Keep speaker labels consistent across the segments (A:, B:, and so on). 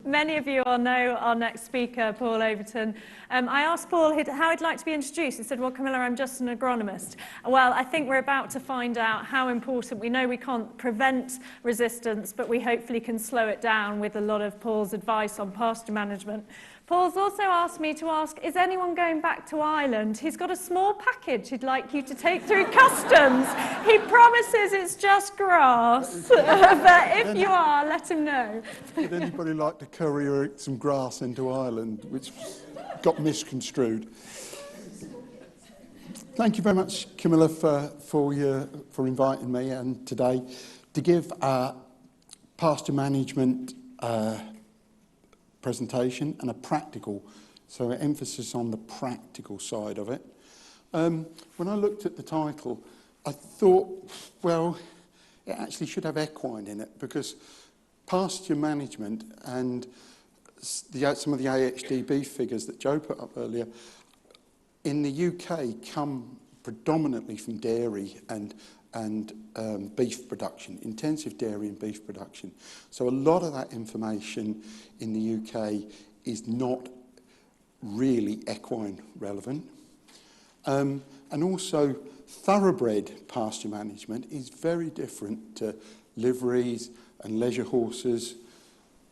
A: Many of you all know our next speaker, Paul Overton. I asked Paul how he'd like to be introduced. He said, well, Camilla, I'm just an agronomist. Well, I think we're about to find out how important. We know we can't prevent resistance, but we hopefully can slow it down with a lot of Paul's advice on pasture management. Paul's also asked me to ask, is anyone going back to Ireland? He's got a small package he'd like you to take through customs. He promises it's just grass, but if you are, let him know.
B: Would anybody like to courier some grass into Ireland, which got misconstrued? Thank you very much, Camilla, for inviting me and today to give a pasture management presentation and a practical, so an emphasis on the practical side of it. When I looked at the title, I thought, well, it actually should have equine in it, because pasture management and some of the AHDB figures that Joe put up earlier in the UK come predominantly from dairy and beef production, intensive dairy and beef production. So a lot of that information in the UK is not really equine relevant. And also thoroughbred pasture management is very different to liveries and leisure horses,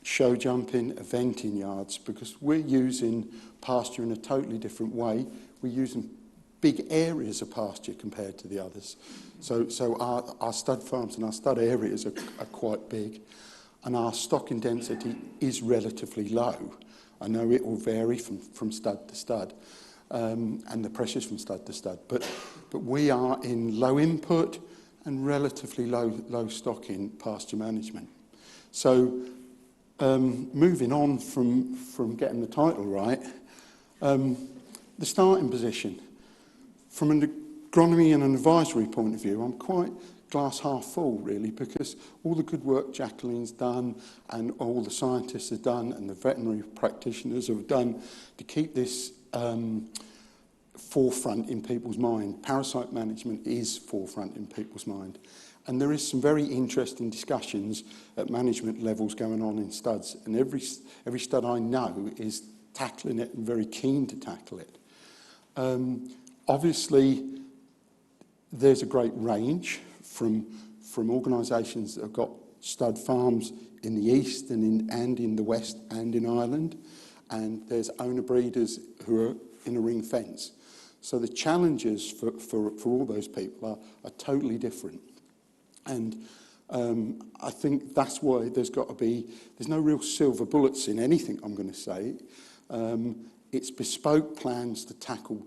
B: show jumping, eventing yards, because we're using pasture in a totally different way. We're using big areas of pasture compared to the others. So our stud farms and our stud areas are quite big, and our stocking density is relatively low. I know it will vary from stud to stud, and the pressures from stud to stud, but we are in low input and relatively low stocking pasture management. So moving on from getting the title right, the starting position. From an agronomy and an advisory point of view, I'm quite glass half full, really, because all the good work Jacqueline's done and all the scientists have done and the veterinary practitioners have done to keep this forefront in people's mind. Parasite management is forefront in people's mind. And there is some very interesting discussions at management levels going on in studs. And every stud I know is tackling it and very keen to tackle it. Obviously, there's a great range from organisations that have got stud farms in the east and in the west and in Ireland, and there's owner breeders who are in a ring fence. So the challenges for all those people are totally different. And I think that's why there's no real silver bullets in anything I'm going to say. It's bespoke plans to tackle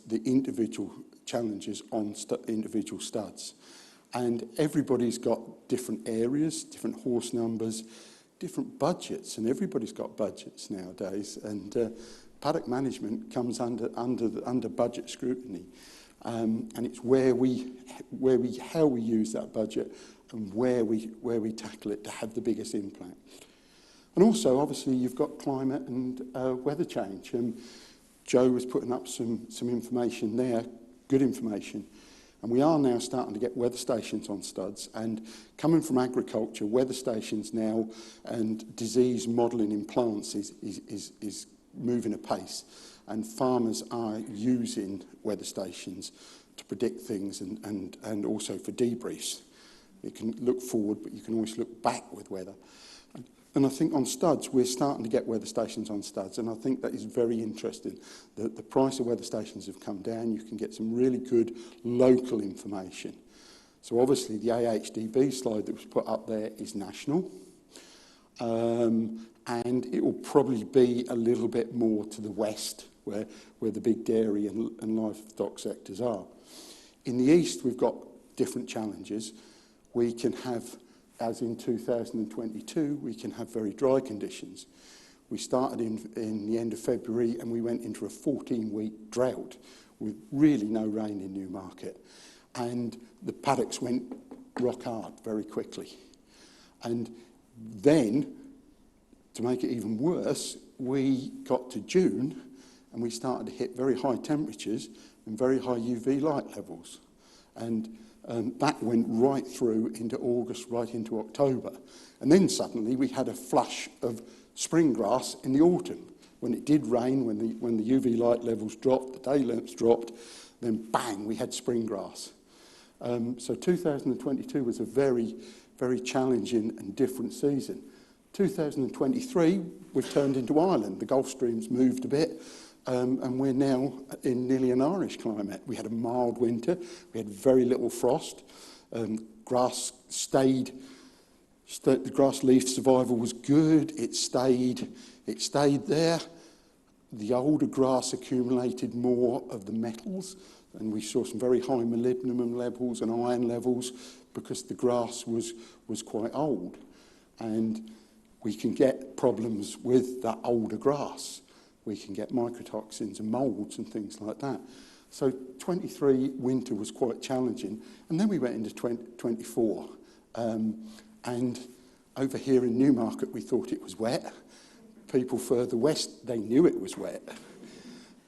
B: the individual challenges on individual studs. And everybody's got different areas, different horse numbers, different budgets, and everybody's got budgets nowadays. And paddock management comes under budget scrutiny. And it's how we use that budget and where we tackle it to have the biggest impact. And also, obviously, you've got climate and weather change. Joe was putting up some information there, good information. And we are now starting to get weather stations on studs. And coming from agriculture, weather stations now and disease modelling in plants is moving apace. And farmers are using weather stations to predict things and also for debriefs. You can look forward, but you can always look back with weather. And I think on studs, we're starting to get weather stations on studs, and I think that is very interesting. The price of weather stations have come down. You can get some really good local information. So obviously the AHDB slide that was put up there is national, and it will probably be a little bit more to the west, where the big dairy and livestock sectors are. In the east, we've got different challenges. We can have, as in 2022, we can have very dry conditions. We started in the end of February and we went into a 14-week drought with really no rain in Newmarket. And the paddocks went rock hard very quickly. And then, to make it even worse, we got to June and we started to hit very high temperatures and very high UV light levels. And that went right through into August, right into October. And then suddenly we had a flush of spring grass in the autumn. When it did rain, when the UV light levels dropped, the day lamps dropped, then bang, we had spring grass. So 2022 was a very, very challenging and different season. 2023, we've turned into Ireland. The Gulf Stream's moved a bit, and we're now in nearly an Irish climate. We had a mild winter. We had very little frost. Grass stayed. The grass leaf survival was good. It stayed there. The older grass accumulated more of the metals, and we saw some very high molybdenum levels and iron levels because the grass was quite old. And we can get problems with that older grass. We can get mycotoxins and moulds and things like that. So 23 winter was quite challenging. And then we went into 24. And over here in Newmarket, we thought it was wet. People further west, they knew it was wet.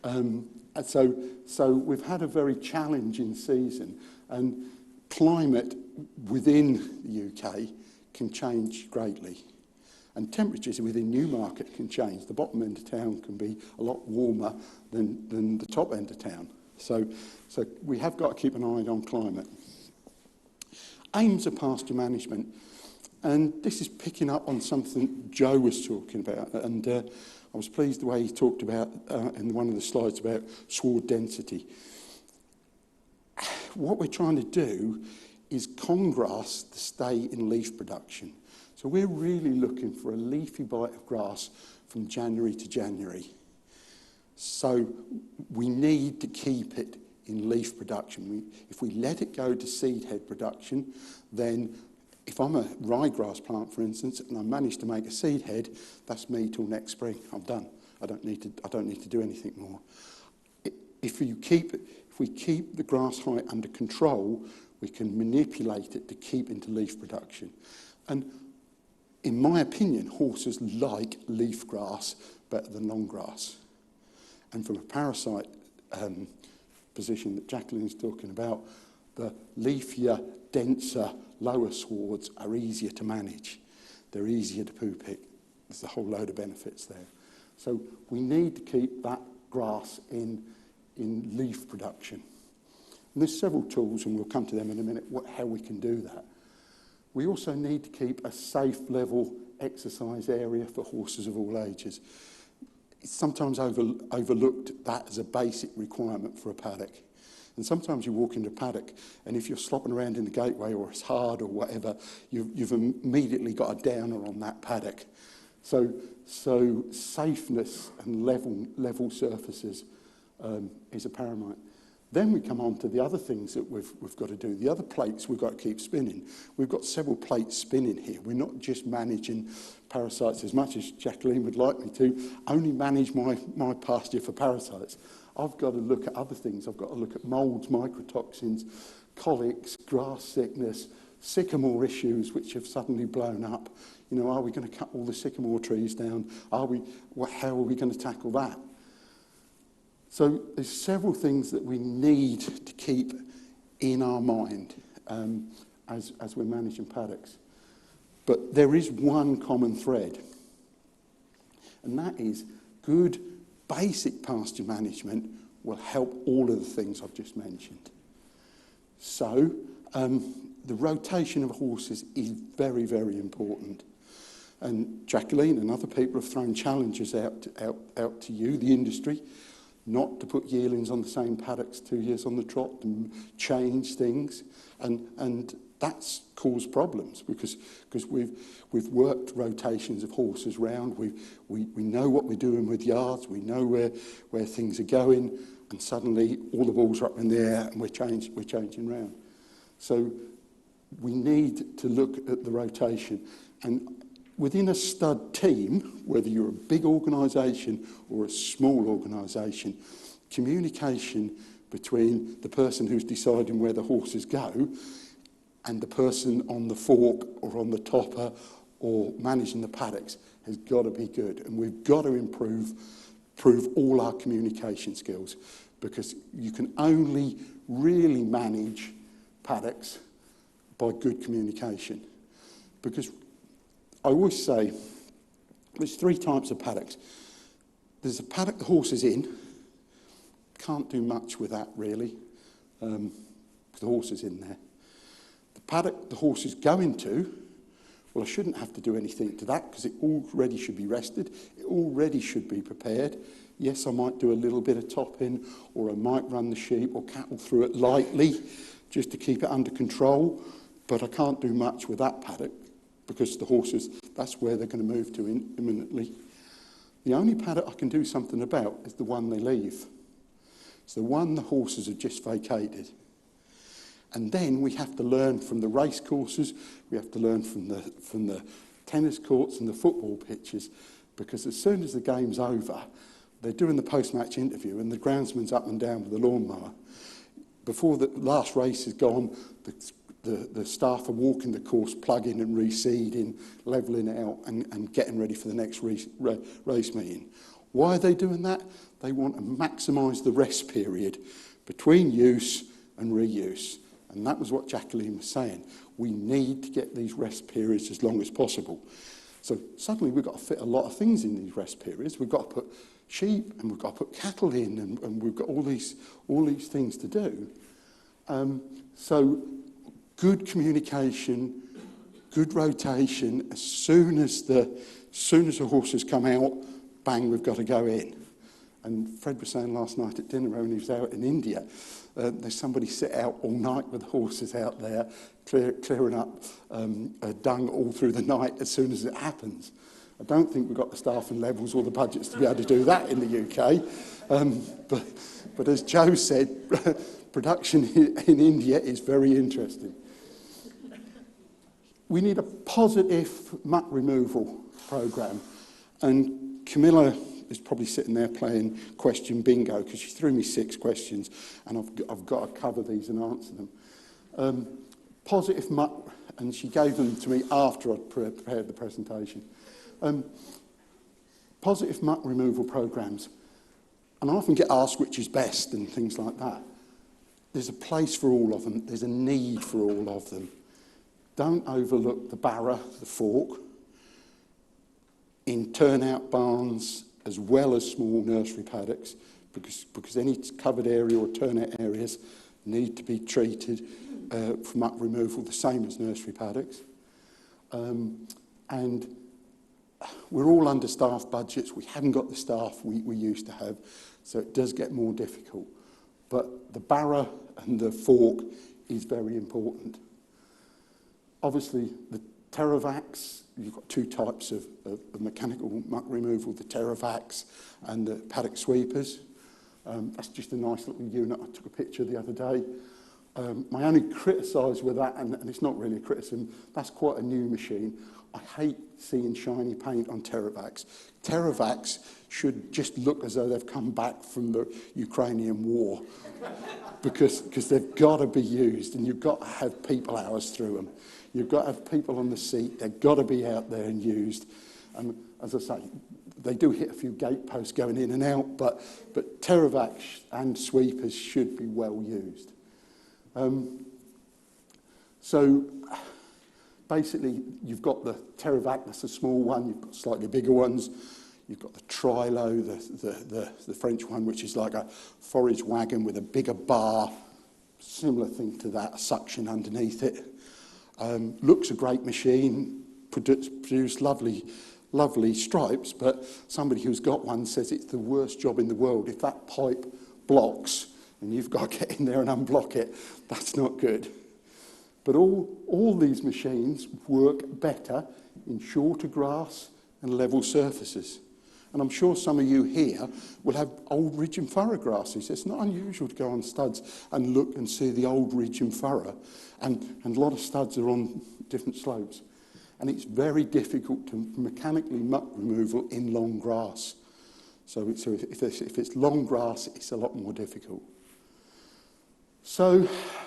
B: And so we've had a very challenging season. And climate within the UK can change greatly. And temperatures within Newmarket can change. The bottom end of town can be a lot warmer than the top end of town. So we have got to keep an eye on climate. Aims of pasture management. And this is picking up on something Joe was talking about. And I was pleased the way he talked about in one of the slides about sward density. What we're trying to do is congrass to stay in leaf production. So we're really looking for a leafy bite of grass from January to January. So we need to keep it in leaf production. If we let it go to seed head production, then if I'm a ryegrass plant, for instance, and I manage to make a seed head, that's me till next spring. I'm done. I don't need to do anything more. If we keep the grass height under control, we can manipulate it to keep into leaf production. And in my opinion, horses like leaf grass better than long grass. And from a parasite position that Jacqueline's talking about, the leafier, denser, lower swards are easier to manage. They're easier to poo pick. There's a whole load of benefits there. So we need to keep that grass in leaf production. And there's several tools, and we'll come to them in a minute, how we can do that. We also need to keep a safe level exercise area for horses of all ages. It's sometimes overlooked that as a basic requirement for a paddock. And sometimes you walk into a paddock, and if you're slopping around in the gateway or it's hard or whatever, you've immediately got a downer on that paddock. So safeness and level surfaces is a paramount. Then we come on to the other things that we've got to do. The other plates we've got to keep spinning. We've got several plates spinning here. We're not just managing parasites as much as Jacqueline would like me to, only manage my pasture for parasites. I've got to look at other things. I've got to look at moulds, mycotoxins, colics, grass sickness, sycamore issues which have suddenly blown up. You know, are we going to cut all the sycamore trees down? How are we going to tackle that? So there's several things that we need to keep in our mind as we're managing paddocks. But there is one common thread, and that is good basic pasture management will help all of the things I've just mentioned. So the rotation of horses is very, very important. And Jacqueline and other people have thrown challenges out to you, the industry, not to put yearlings on the same paddocks 2 years on the trot and change things. And that's caused problems because we've worked rotations of horses round. We know what we're doing with yards. We know where things are going. And suddenly all the balls are up in the air and we're changing round. So we need to look at the rotation. And within a stud team, whether you're a big organisation or a small organisation, communication between the person who's deciding where the horses go and the person on the fork or on the topper or managing the paddocks has got to be good. And we've got to improve all our communication skills because you can only really manage paddocks by good communication. Because I always say, There's 3 types of paddocks. There's a paddock the horse is in. Can't do much with that, really, because the horse is in there. The paddock the horse is going to, well, I shouldn't have to do anything to that because it already should be rested. It already should be prepared. Yes, I might do a little bit of topping, or I might run the sheep or cattle through it lightly just to keep it under control, but I can't do much with that paddock because the horses, that's where they're going to move to imminently. The only paddock I can do something about is the one they leave. It's the one the horses have just vacated. And then we have to learn from the race courses, we have to learn from the tennis courts and the football pitches, because as soon as the game's over, they're doing the post-match interview and the groundsman's up and down with the lawnmower. Before the last race is gone, the staff are walking the course, plugging and reseeding, levelling it out and getting ready for the next race meeting. Why are they doing that? They want to maximise the rest period between use and reuse. And that was what Jacqueline was saying. We need to get these rest periods as long as possible. So suddenly we've got to fit a lot of things in these rest periods. We've got to put sheep and we've got to put cattle in, and we've got all these things to do. So good communication, good rotation. As soon as the horses come out, bang, we've got to go in. And Fred was saying last night at dinner when he was out in India, there's somebody sit out all night with the horses out there, clearing up dung all through the night as soon as it happens. I don't think we've got the staffing levels or the budgets to be able to do that in the UK. But as Joe said, production in India is very interesting. We need a positive muck removal programme. And Camilla is probably sitting there playing question bingo because she threw me 6 questions and I've got to cover these and answer them. Positive muck, and she gave them to me after I'd prepared the presentation. Positive muck removal programmes. And I often get asked which is best and things like that. There's a place for all of them. There's a need for all of them. Don't overlook the barra, the fork, in turnout barns as well as small nursery paddocks, because any covered area or turnout areas need to be treated for muck removal the same as nursery paddocks. And we're all understaffed budgets. We haven't got the staff we used to have, so it does get more difficult. But the barra and the fork is very important. Obviously, the Terravacs, you've got 2 types of mechanical muck removal, the Terravacs and the paddock sweepers. That's just a nice little unit. I took a picture the other day. My only criticise with that, and it's not really a criticism, that's quite a new machine. I hate seeing shiny paint on Terravacs. Terravacs should just look as though they've come back from the Ukrainian war because they've got to be used, and you've got to have people hours through them. You've got to have people on the seat. They've got to be out there and used. And as I say, they do hit a few gateposts going in and out, but Terravacs and sweepers should be well used. So basically, you've got the Terravac, that's a small one. You've got slightly bigger ones. You've got the Trilo, the French one, which is like a forage wagon with a bigger bar, similar thing to that, a suction underneath it. Looks a great machine, produce lovely stripes, but somebody who's got one says it's the worst job in the world. If that pipe blocks and you've got to get in there and unblock it, that's not good. But all these machines work better in shorter grass and level surfaces. And I'm sure some of you here will have old ridge and furrow grasses. It's not unusual to go on studs and look and see the old ridge and furrow. And a lot of studs are on different slopes. And it's very difficult to mechanically muck removal in long grass. So if it's long grass, it's a lot more difficult. So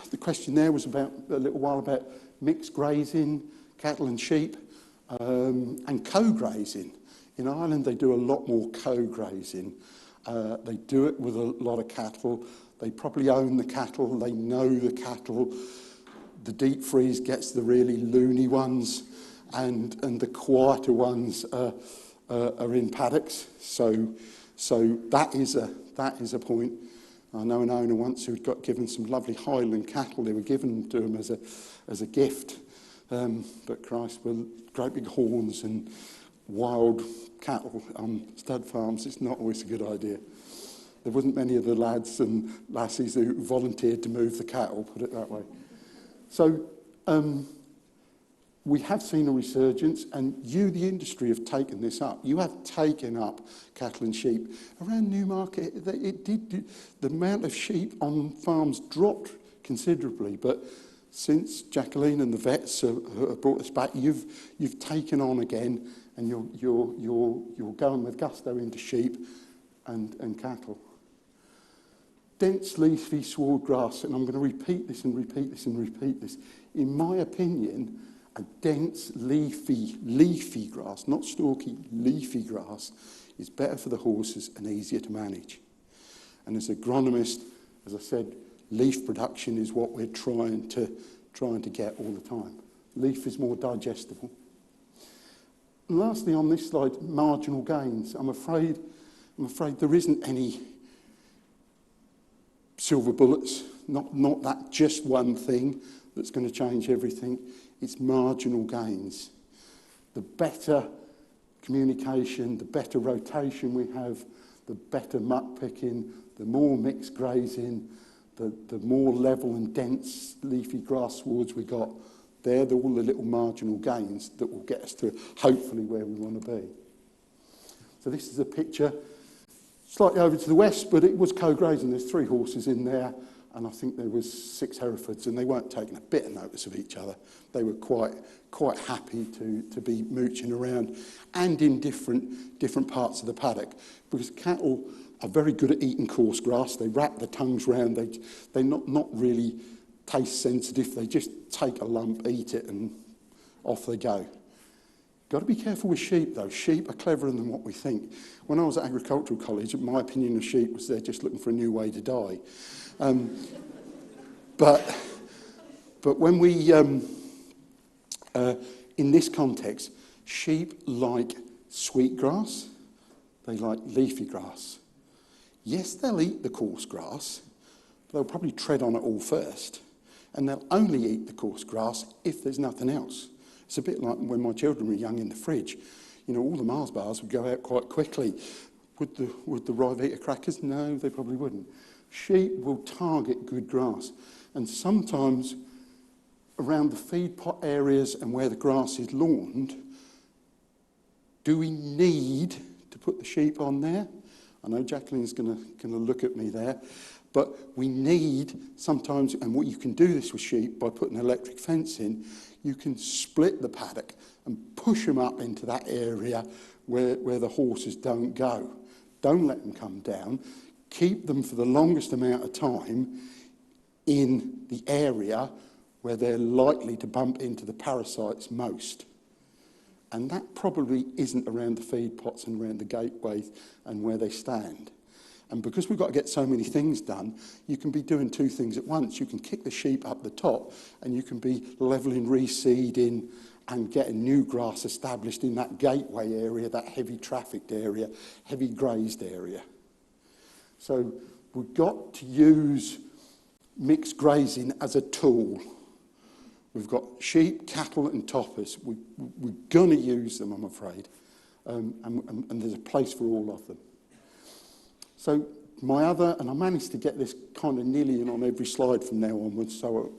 B: the question there was about a little while about mixed grazing, cattle and sheep, and co-grazing. In Ireland, they do a lot more co-grazing. They do it with a lot of cattle. They probably own the cattle. They know the cattle. The deep freeze gets the really loony ones, and the quieter ones are in paddocks. So that is a point. I know an owner once who got given some lovely Highland cattle. They were given to him as a gift, but Christ, were great big horns and wild cattle on stud farms. It's not always a good idea. There wasn't many of the lads and lassies who volunteered to move the cattle, put it that way. So we have seen a resurgence, and you, the industry, have taken this up. You have taken up cattle and sheep. Around Newmarket, the amount of sheep on farms dropped considerably, but since Jacqueline and the vets have brought us back, you've taken on again, and you're going with gusto into sheep and cattle. Dense leafy sward grass, and I'm going to repeat this and repeat this and repeat this. In my opinion, a dense leafy grass, not stalky, leafy grass, is better for the horses and easier to manage. And as agronomist, as I said, leaf production is what we're trying to get all the time. Leaf is more digestible. And lastly, on this slide, marginal gains. I'm afraid there isn't any silver bullets, not that just one thing that's going to change everything. It's marginal gains. The better communication, the better rotation we have, the better muck picking, the more mixed grazing, the more level and dense leafy grass swards we got. They're all the little marginal gains that will get us to hopefully where we want to be. So this is a picture slightly over to the west, but it was co-grazing. There's 3 horses in there, and I think there was 6 Herefords, and they weren't taking a bit of notice of each other. They were quite happy to be mooching around, and in different parts of the paddock, because cattle are very good at eating coarse grass. They wrap their tongues round. They're not really taste sensitive. They just take a lump, eat it, and off they go. Got to be careful with sheep, though. Sheep are cleverer than what we think. When I was at agricultural college, my opinion of sheep was they're just looking for a new way to die. But when we, in this context, sheep like sweet grass. They like leafy grass. Yes, they'll eat the coarse grass, but they'll probably tread on it all first. And they'll only eat the coarse grass if there's nothing else. It's a bit like when my children were young in the fridge. You know, all the Mars bars would go out quite quickly. Would the Rivita crackers? No, they probably wouldn't. Sheep will target good grass. And sometimes around the feed pot areas and where the grass is lawned, do we need to put the sheep on there? I know Jacqueline's going to look at me there. But we need sometimes, and what you can do this with sheep by putting electric fence in, you can split the paddock and push them up into that area where the horses don't go. Don't let them come down. Keep them for the longest amount of time in the area where they're likely to bump into the parasites most. And that probably isn't around the feed pots and around the gateways and where they stand. And because we've got to get so many things done, you can be doing 2 things at once. You can kick the sheep up the top, and you can be levelling, reseeding, and getting new grass established in that gateway area, that heavy trafficked area, heavy grazed area. So we've got to use mixed grazing as a tool. We've got sheep, cattle, and toppers. We're going to use them, I'm afraid, and there's a place for all of them. So my other, and I managed to get this kind of nearly in on every slide from now onwards, so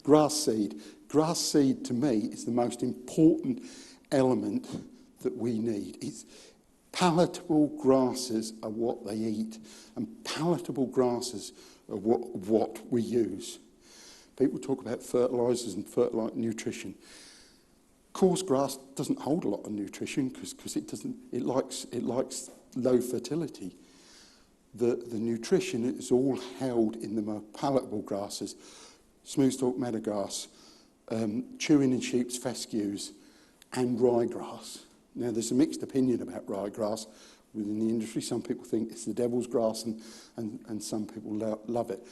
B: grass seed. Grass seed, to me, is the most important element that we need. It's palatable grasses are what they eat, and palatable grasses are what we use. People talk about fertilisers and fertiliser nutrition. Coarse grass doesn't hold a lot of nutrition because it likes low fertility. The nutrition is all held in the more palatable grasses, smoothstalk meadowgrass, chewing in sheep's fescues, and ryegrass. Now, there's a mixed opinion about ryegrass within the industry. Some people think it's the devil's grass, and some people love it.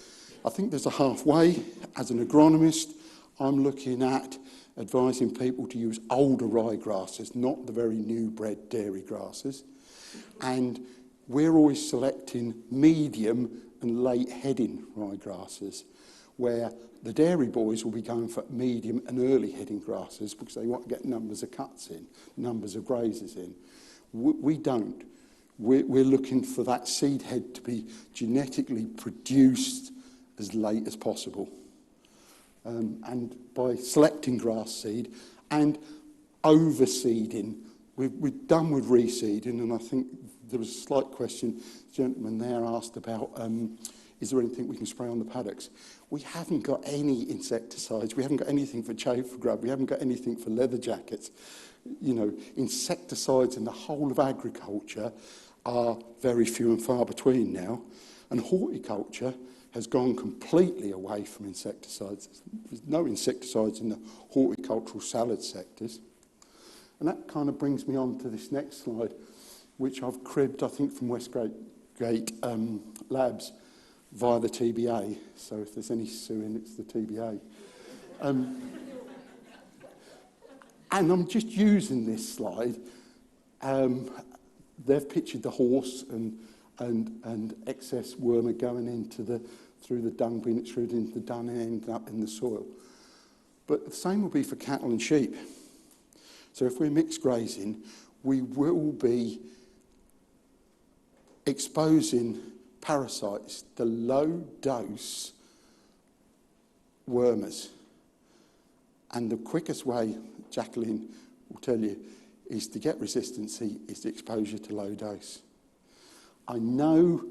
B: I think there's a halfway. As an agronomist, I'm looking at advising people to use older ryegrasses, not the very new bred dairy grasses. And we're always selecting medium and late heading ryegrasses, where the dairy boys will be going for medium and early heading grasses because they want to get numbers of cuts in, numbers of grazers in. We don't. We're looking for that seed head to be genetically produced as late as possible. And by selecting grass seed and overseeding, we're done with reseeding, and I think there was a slight question, the gentleman there asked about, is there anything we can spray on the paddocks? We haven't got any insecticides, we haven't got anything for chafer grub, we haven't got anything for leather jackets. You know, insecticides in the whole of agriculture are very few and far between now, and horticulture has gone completely away from insecticides. There's no insecticides in the horticultural salad sectors. And that kind of brings me on to this next slide, which I've cribbed, I think, from Westgate Labs via the TBA. So if there's any suing, it's the TBA. And I'm just using this slide. They've pictured the horse and excess wormer going into through the dung bin, it's through into the dung and ending up in the soil. But the same will be for cattle and sheep. So if we're mixed grazing, we will be exposing parasites to low dose wormers. And the quickest way, Jacqueline will tell you, is to get resistancy is the exposure to low dose. I know,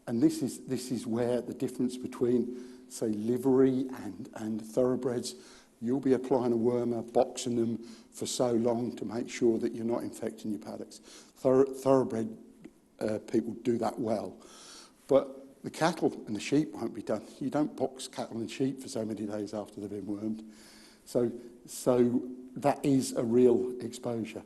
B: and this is where the difference between, say, livery and thoroughbreds, you'll be applying a wormer, boxing them for so long to make sure that you're not infecting your paddocks. Thoroughbred people do that well. But the cattle and the sheep won't be done. You don't box cattle and sheep for so many days after they've been wormed. So that is a real exposure.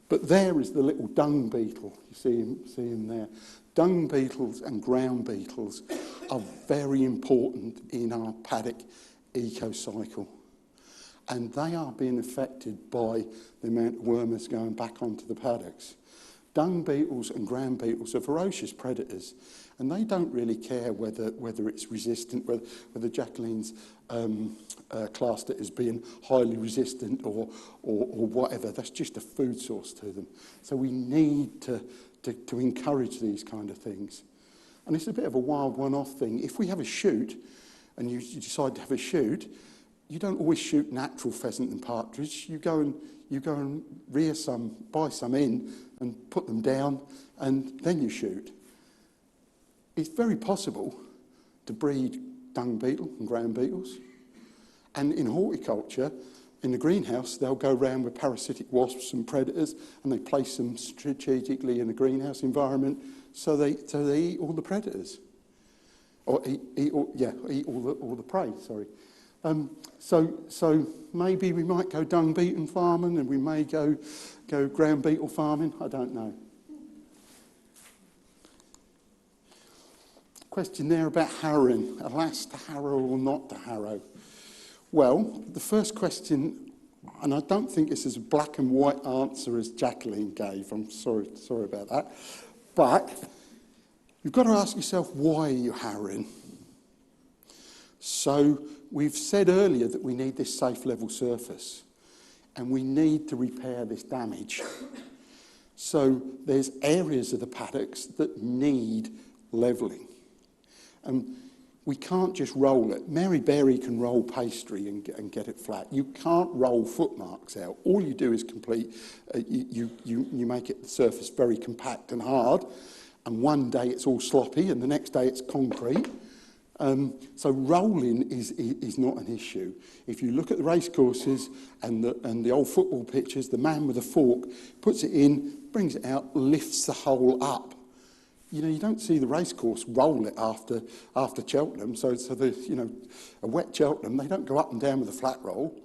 B: But there is the little dung beetle. You see him there. Dung beetles and ground beetles are very important in our paddock ecocycle. And they are being affected by the amount of wormers going back onto the paddocks. Dung beetles and ground beetles are ferocious predators, and they don't really care whether it's resistant, whether Jacqueline's classed it as being highly resistant or whatever. That's just a food source to them. So we need to encourage these kind of things. And it's a bit of a wild one-off thing. If we have a shoot, and you decide to have a shoot, you don't always shoot natural pheasant and partridge. You go and rear some, buy some in, and put them down, and then you shoot. It's very possible to breed dung beetle and ground beetles. And in horticulture, in the greenhouse, they'll go around with parasitic wasps and predators, and they place them strategically in a greenhouse environment so they eat all the predators, or eat all the prey. Sorry. So maybe we might go dung beetle farming, and we may go ground beetle farming. I don't know. Question there about harrowing. Alas, to harrow or not to harrow? Well, the first question, and I don't think this is a black and white answer as Jacqueline gave. I'm sorry about that. But you've got to ask yourself, why are you harrowing? So we've said earlier that we need this safe level surface, and we need to repair this damage. So there's areas of the paddocks that need levelling. And we can't just roll it. Mary Berry can roll pastry and get it flat. You can't roll footmarks out. All you do is you make the surface very compact and hard, and one day it's all sloppy and the next day it's concrete. So rolling is not an issue. If you look at the racecourses and the old football pitches, the man with a fork puts it in, brings it out, lifts the hole up. You know, you don't see the racecourse roll it after Cheltenham. So a wet Cheltenham, they don't go up and down with a flat roll.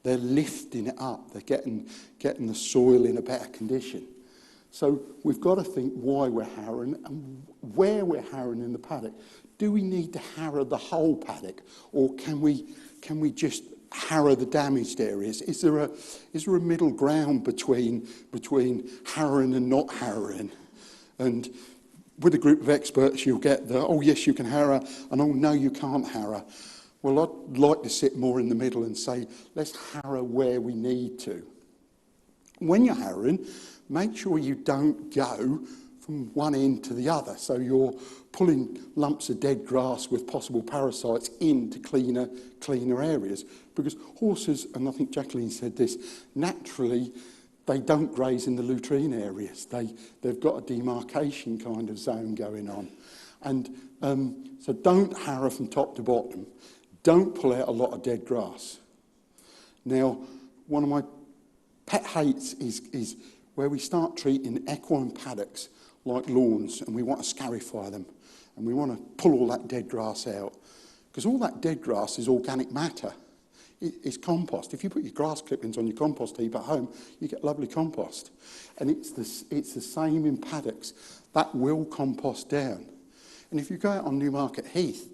B: They're lifting it up. They're getting the soil in a better condition. So we've got to think why we're harrowing and where we're harrowing in the paddock. Do we need to harrow the whole paddock, or can we just harrow the damaged areas? Is there a middle ground between harrowing and not harrowing? And with a group of experts, you'll get the, oh yes, you can harrow, and oh no, you can't harrow. Well, I'd like to sit more in the middle and say, let's harrow where we need to. When you're harrowing, make sure you don't go from one end to the other. So you're pulling lumps of dead grass with possible parasites into cleaner areas. Because horses, and I think Jacqueline said this, naturally they don't graze in the latrine areas. They've got a demarcation kind of zone going on. And so don't harrow from top to bottom. Don't pull out a lot of dead grass. Now, one of my pet hates is where we start treating equine paddocks like lawns, and we want to scarify them, and we want to pull all that dead grass out. Because all that dead grass is organic matter. It's compost. If you put your grass clippings on your compost heap at home, you get lovely compost. And it's the same in paddocks. That will compost down. And if you go out on Newmarket Heath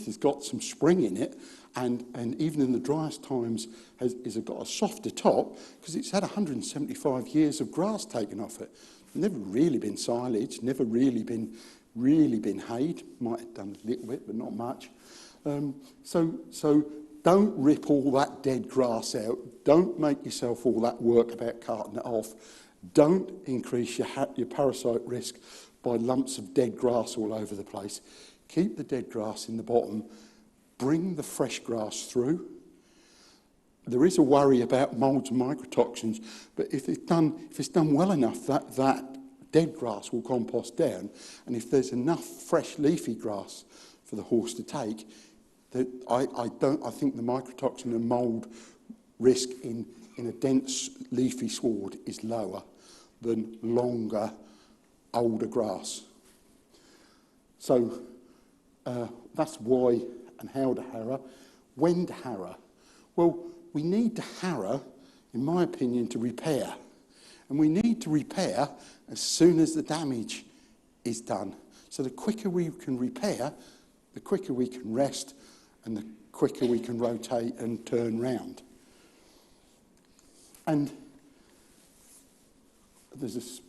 B: has got some spring in it, and even in the driest times has got a softer top because it's had 175 years of grass taken off it. Never really been silage, never really been hayed. Might have done a little bit, but not much. So don't rip all that dead grass out. Don't make yourself all that work about carting it off. Don't increase your parasite risk by lumps of dead grass all over the place. Keep the dead grass in the bottom. Bring the fresh grass through. There is a worry about moulds and mycotoxins, but if it's done well enough, that dead grass will compost down, and if there's enough fresh leafy grass for the horse to take, that I think the mycotoxin and mould risk in a dense leafy sward is lower than longer, older grass. So that's why and how to harrow. When to harrow? Well, we need to harrow, in my opinion, to repair. And we need to repair as soon as the damage is done. So the quicker we can repair, the quicker we can rest, and the quicker we can rotate and turn round. And there's this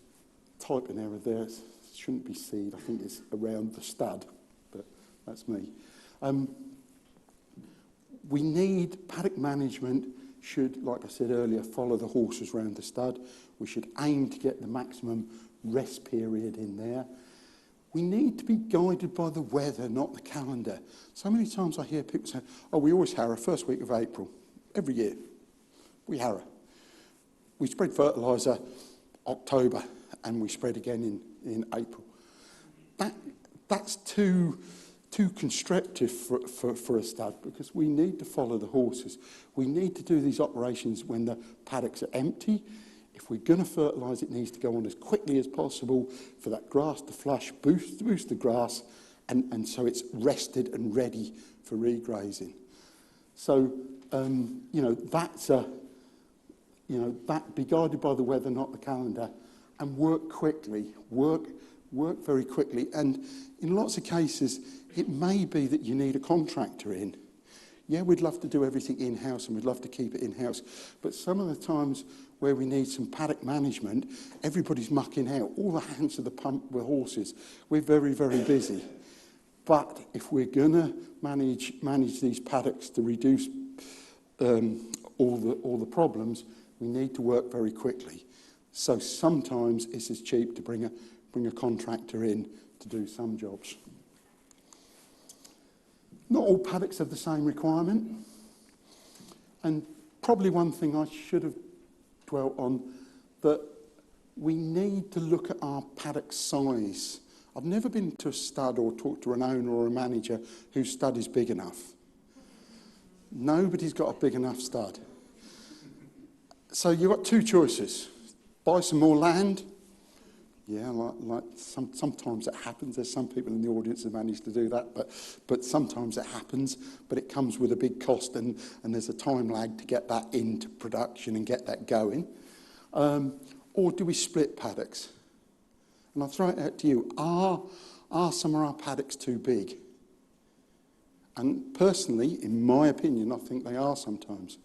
B: typing error there. It shouldn't be seed. I think it's around the stud, but that's me. We need paddock management should, like I said earlier, follow the horses round the stud. We should aim to get the maximum rest period in there. We need to be guided by the weather, not the calendar. So many times I hear people say, oh, we always harrow first week of April. Every year, we harrow. We spread fertiliser October, and we spread again in April. That's too constrictive for a stud, because we need to follow the horses. We need to do these operations when the paddocks are empty. If we're going to fertilise, it needs to go on as quickly as possible for that grass to flush, boost the grass, and so it's rested and ready for regrazing. So, that be guided by the weather, not the calendar, and work quickly, work very quickly. And in lots of cases, it may be that you need a contractor in. Yeah, we'd love to do everything in-house and we'd love to keep it in-house, but some of the times where we need some paddock management, everybody's mucking out, all the hands to the pump with horses. We're very, very busy. But if we're going to manage these paddocks to reduce all the problems, we need to work very quickly. So sometimes it's as cheap to bring a contractor in to do some jobs. Not all paddocks have the same requirement. And probably one thing I should have dwelt on, that we need to look at our paddock size. I've never been to a stud or talked to an owner or a manager whose stud is big enough. Nobody's got a big enough stud. So you've got two choices. Buy some more land. Yeah, sometimes it happens. There's some people in the audience who manage to do that, but sometimes it happens. But it comes with a big cost, and there's a time lag to get that into production and get that going. Or do we split paddocks? And I'll throw it out to you. Are some of our paddocks too big? And personally, in my opinion, I think they are sometimes.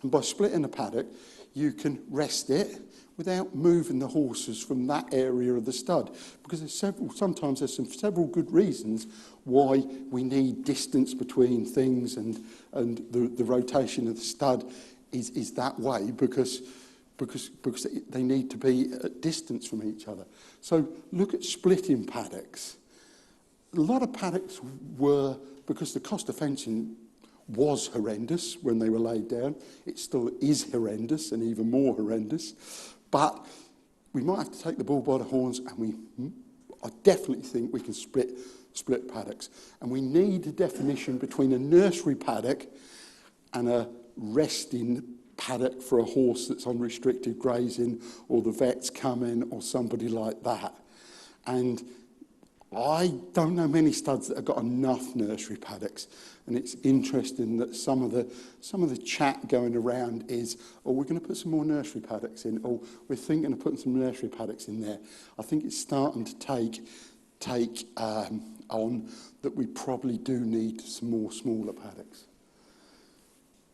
B: And by splitting a paddock, you can rest it without moving the horses from that area of the stud. Because sometimes there's several good reasons why we need distance between things, and the rotation of the stud is that way because they need to be at distance from each other. So look at splitting paddocks. A lot of paddocks were, because the cost of fencing was horrendous when they were laid down. It still is horrendous and even more horrendous. But we might have to take the bull by the horns, and I definitely think we can split paddocks. And we need a definition between a nursery paddock and a resting paddock for a horse that's on restricted grazing, or the vet's coming, or somebody like that. And I don't know many studs that have got enough nursery paddocks, and it's interesting that some of the chat going around is, oh, we're going to put some more nursery paddocks in, or we're thinking of putting some nursery paddocks in there. I think it's starting to take on that we probably do need some more smaller paddocks.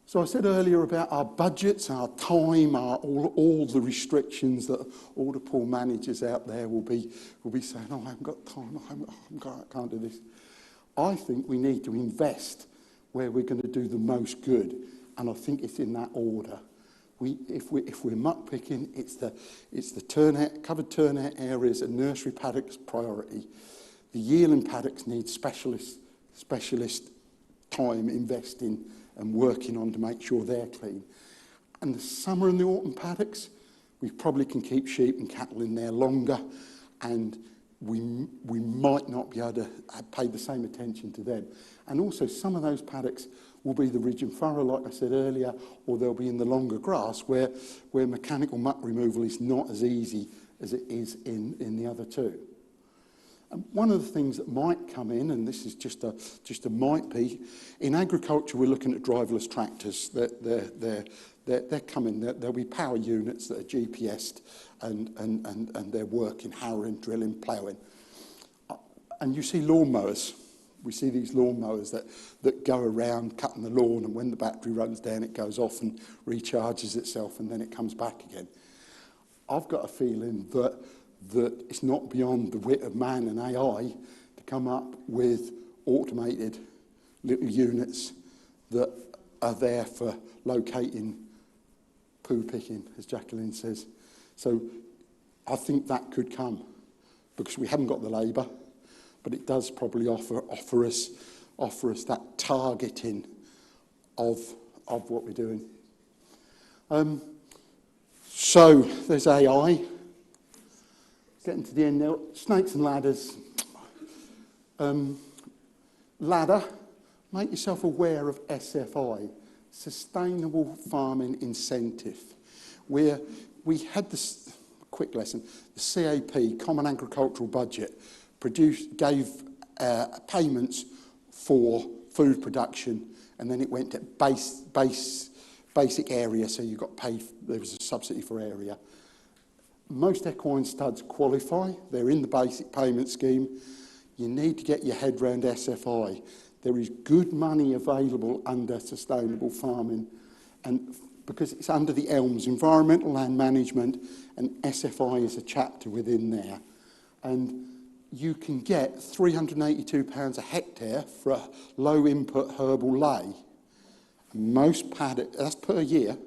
B: So I said earlier about our budgets, our time, all the restrictions that all the poor managers out there will be saying, oh, I haven't got time, I can't do this. I think we need to invest where we're going to do the most good, and I think it's in that order. If we're muck picking, it's the turnout, covered turnout areas and nursery paddocks priority. The yearling paddocks need specialist time investing and working on to make sure they're clean. And the summer and the autumn paddocks, we probably can keep sheep and cattle in there longer, and we might not be able to pay the same attention to them. And also some of those paddocks will be the ridge and furrow, like I said earlier, or they'll be in the longer grass where mechanical muck removal is not as easy as it is in the other two. And one of the things that might come in, and this is just a might be, in agriculture we're looking at driverless tractors. They're coming. There'll be power units that are GPSed and they're working, harrowing, drilling, ploughing. And you see lawnmowers. We see these lawnmowers that go around cutting the lawn, and when the battery runs down it goes off and recharges itself, and then it comes back again. I've got a feeling that it's not beyond the wit of man and AI to come up with automated little units that are there for locating poo picking, as Jacqueline says. So I think that could come, because we haven't got the labour, but it does probably offer us that targeting of what we're doing. So there's AI. Getting to the end now. Snakes and ladders. Ladder, make yourself aware of SFI, Sustainable Farming Incentive. We had this quick lesson. The CAP, Common Agricultural Budget, gave payments for food production, and then it went to basic area, so you got paid. There was a subsidy for area. Most equine studs qualify. They're in the basic payment scheme. You need to get your head round SFI. There is good money available under sustainable farming, and because it's under the ELMS, Environmental Land Management, and SFI is a chapter within there. And you can get £382 a hectare for a low input herbal lay. Most paddocks, that's per year.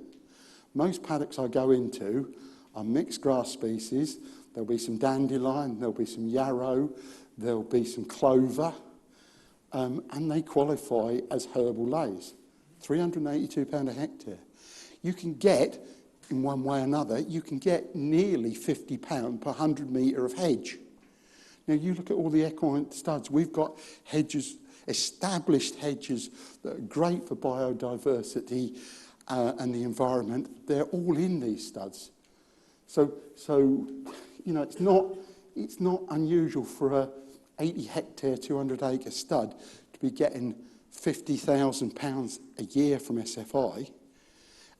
B: Most paddocks I go into are mixed grass species. There'll be some dandelion, there'll be some yarrow, there'll be some clover, and they qualify as herbal lays. £382 a hectare. You can get, in one way or another, you can get nearly £50 per 100 metre of hedge. Now you look at all the equine studs, we've got hedges, established hedges that are great for biodiversity and the environment. They're all in these studs. So you know, it's not unusual for a 80 hectare, 200 acre stud to be getting £50,000 a year from SFI,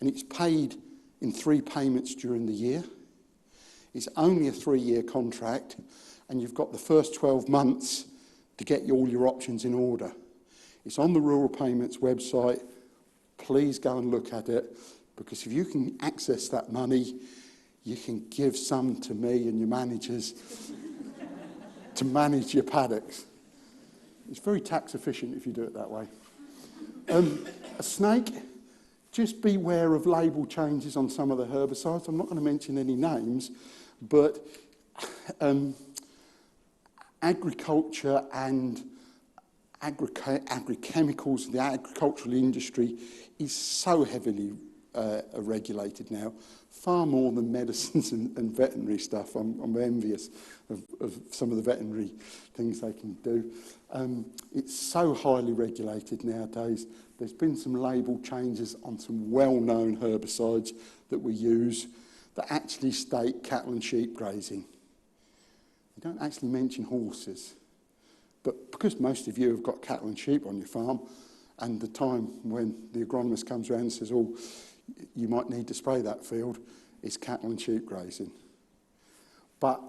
B: and it's paid in 3 payments during the year. It's only a 3-year contract, and you've got the first 12 months to get all your options in order. It's on the Rural Payments website. Please go and look at it, because if you can access that money, you can give some to me and your managers to manage your paddocks. It's very tax efficient if you do it that way. A snake, just beware of label changes on some of the herbicides. I'm not going to mention any names, but agriculture and agrochemicals, the agricultural industry is so heavily regulated now, far more than medicines and veterinary stuff. I'm envious of some of the veterinary things they can do. It's so highly regulated nowadays. There's been some label changes on some well-known herbicides that we use that actually state cattle and sheep grazing. They don't actually mention horses. But because most of you have got cattle and sheep on your farm, and the time when the agronomist comes around and says, oh, you might need to spray that field, it's cattle and sheep grazing. But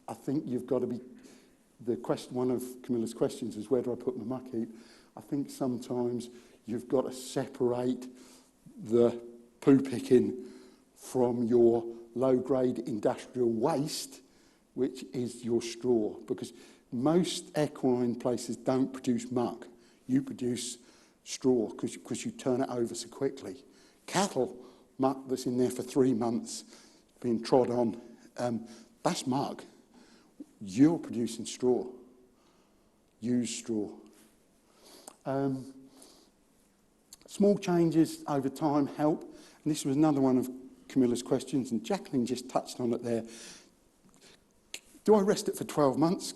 B: I think you've got to be, one of Camilla's questions is, where do I put my muck heap? I think sometimes you've got to separate the poo picking from your low-grade industrial waste, which is your straw, because most equine places don't produce muck. You produce straw because you turn it over so quickly. Cattle, muck that's in there for 3 months being trod on, that's muck. You're producing straw. Use straw. Small changes over time help. And this was another one of Camilla's questions, and Jacqueline just touched on it there. Do I rest it for 12 months?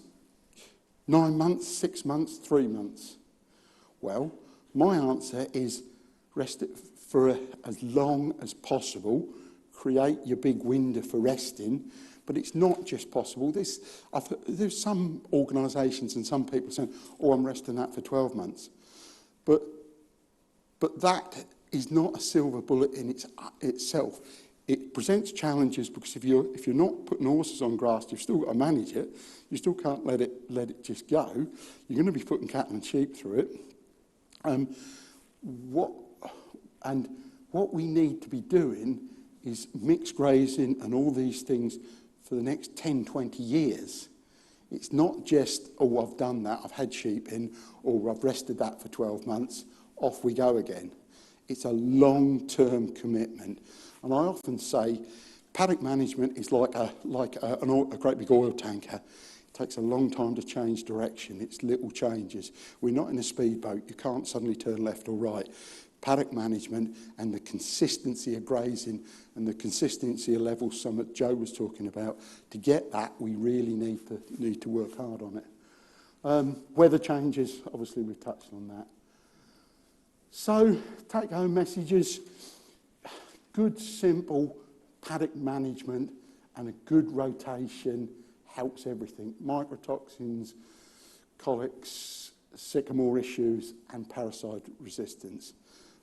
B: 9 months, 6 months, 3 months? Well, my answer is rest it for as long as possible. Create your big window for resting. But it's not just possible. There's some organisations and some people saying, oh, I'm resting that for 12 months. But that is not a silver bullet in itself. It presents challenges because if you're not putting horses on grass, you've still got to manage it. You still can't let it just go. You're going to be putting cattle and sheep through it. What we need to be doing is mixed grazing and all these things for the next 10, 20 years. It's not just, oh, I've done that, I've had sheep in, or I've rested that for 12 months, off we go again. It's a long-term commitment. And I often say paddock management is like a great big oil tanker. It takes a long time to change direction. It's little changes. We're not in a speedboat. You can't suddenly turn left or right. Paddock management and the consistency of grazing and the consistency of levels, some that Joe was talking about, to get that, we really need to work hard on it. Weather changes, obviously we've touched on that. So, take-home messages. Good, simple paddock management and a good rotation helps everything. Mycotoxins, colics, sycamore issues, and parasite resistance.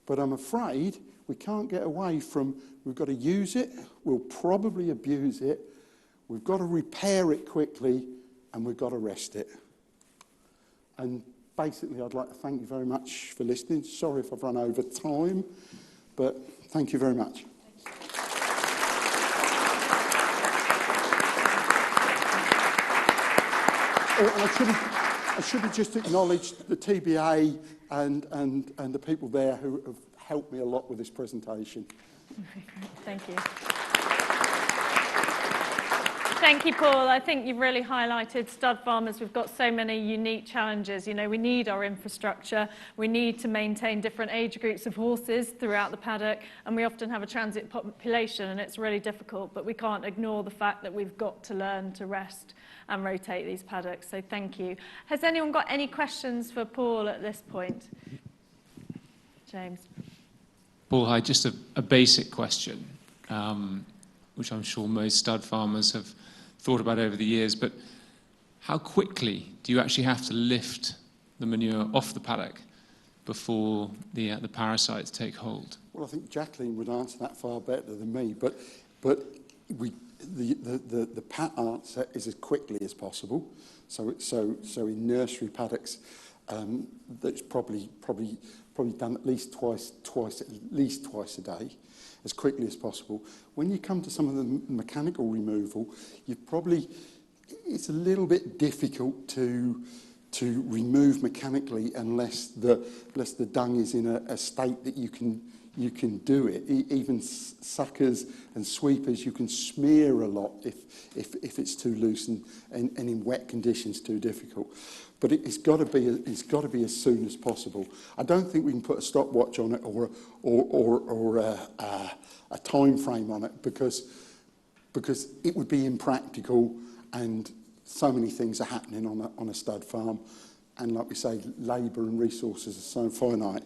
B: But I'm afraid we can't get away from, we've got to use it, we'll probably abuse it, we've got to repair it quickly, and we've got to rest it. And basically, I'd like to thank you very much for listening. Sorry if I've run over time, but thank you very much. I should have just acknowledged the TBA and the people there who have helped me a lot with this presentation.
A: Thank you. Thank you, Paul. I think you've really highlighted stud farmers. We've got so many unique challenges. You know, we need our infrastructure. We need to maintain different age groups of horses throughout the paddock, and we often have a transit population, and it's really difficult, but we can't ignore the fact that we've got to learn to rest and rotate these paddocks. So thank you. Has anyone got any questions for Paul at this point? James.
C: Paul, hi, just a basic question, which I'm sure most stud farmers have thought about over the years, but how quickly do you actually have to lift the manure off the paddock before the parasites take hold?
B: Well, I think Jacqueline would answer that far better than me, but the pat answer is as quickly as possible. So in nursery paddocks, that's probably done at least twice a day, as quickly as possible. When you come to some of the mechanical removal, it's a little bit difficult to remove mechanically unless the dung is in a state that you can do it. Even suckers and sweepers, you can smear a lot if it's too loose and in wet conditions too difficult. But it's got to be as soon as possible. I don't think we can put a stopwatch on it or a time frame on it because it would be impractical, and so many things are happening on a stud farm, and like we say, labour and resources are so finite.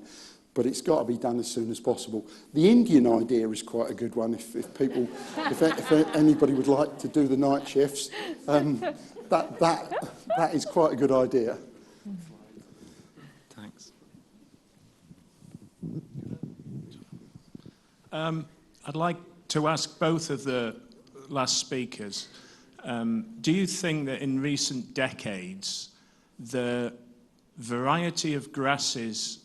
B: But it's got to be done as soon as possible. The Indian idea is quite a good one. If anybody would like to do the night shifts, that is quite a good idea.
C: Thanks.
D: I'd like to ask both of the last speakers, do you think that in recent decades the variety of grasses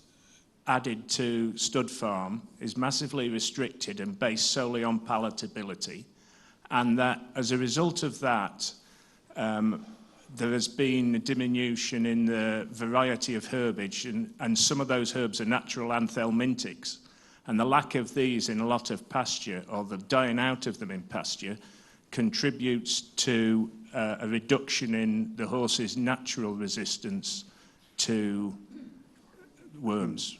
D: added to stud farm is massively restricted and based solely on palatability, and that as a result of that there has been a diminution in the variety of herbage, and some of those herbs are natural anthelmintics, and the lack of these in a lot of pasture, or the dying out of them in pasture, contributes to a reduction in the horse's natural resistance to worms?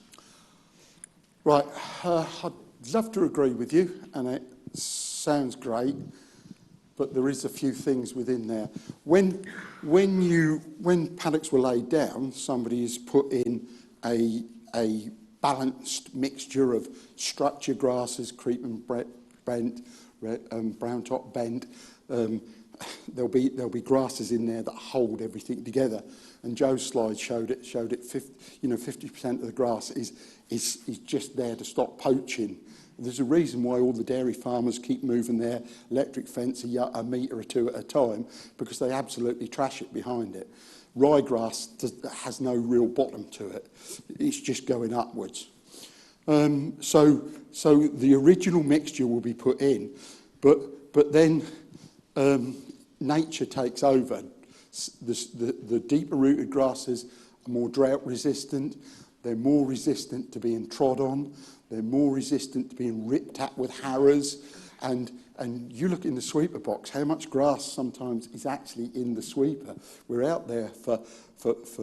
B: Right, I'd love to agree with you, and it sounds great, but there is a few things within there. When paddocks were laid down, somebody has put in a balanced mixture of structure grasses, creep and bent, brown top bent. There'll be grasses in there that hold everything together. And Joe's slide showed it. 50% of the grass is just there to stop poaching. There's a reason why all the dairy farmers keep moving their electric fence a metre or two at a time, because they absolutely trash it behind it. Ryegrass has no real bottom to it. It's just going upwards. So the original mixture will be put in, but then nature takes over. The deeper rooted grasses are more drought resistant. They're more resistant to being trod on. They're more resistant to being ripped at with harrows. And you look in the sweeper box, how much grass sometimes is actually in the sweeper. We're out there for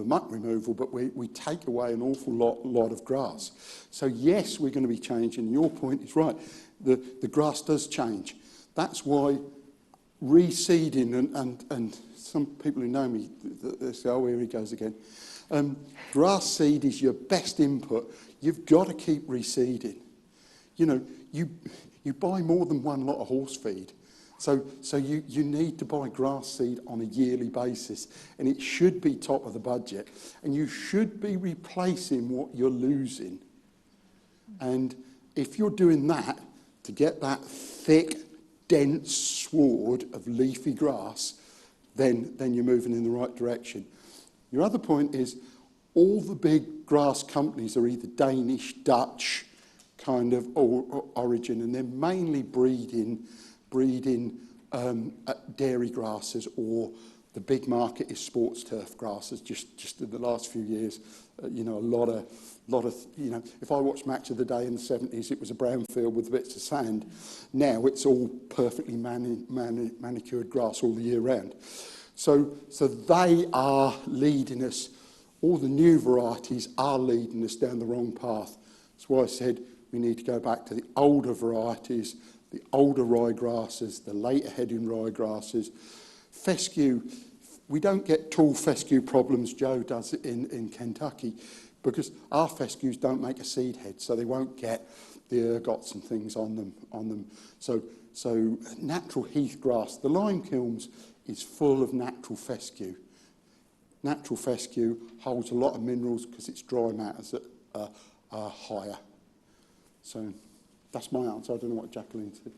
B: muck removal, but we take away an awful lot of grass. So yes, we're going to be changing. Your point is right. The grass does change. That's why reseeding, and some people who know me, they say, oh, here he goes again. Grass seed is your best input. You've got to keep reseeding. You know, you buy more than one lot of horse feed. So you need to buy grass seed on a yearly basis, and it should be top of the budget. And you should be replacing what you're losing. And if you're doing that to get that thick, dense sward of leafy grass, then you're moving in the right direction. Your other point is all the big grass companies are either Danish, Dutch kind of origin, and they're mainly breeding dairy grasses, or the big market is sports turf grasses. Just in the last few years, a lot of if I watched Match of the Day in the 70s, it was a brown field with bits of sand. Now it's all perfectly manicured grass all the year round. So they are leading us. All the new varieties are leading us down the wrong path. That's why I said we need to go back to the older varieties, the older ryegrasses, the later heading ryegrasses. Fescue, we don't get tall fescue problems. Joe does it in Kentucky, because our fescues don't make a seed head, so they won't get the ergots and things on them. So natural heath grass, the lime kilns is full of natural fescue. Natural fescue holds a lot of minerals because its dry matters are higher. So that's my answer. I don't know what Jacqueline thinks.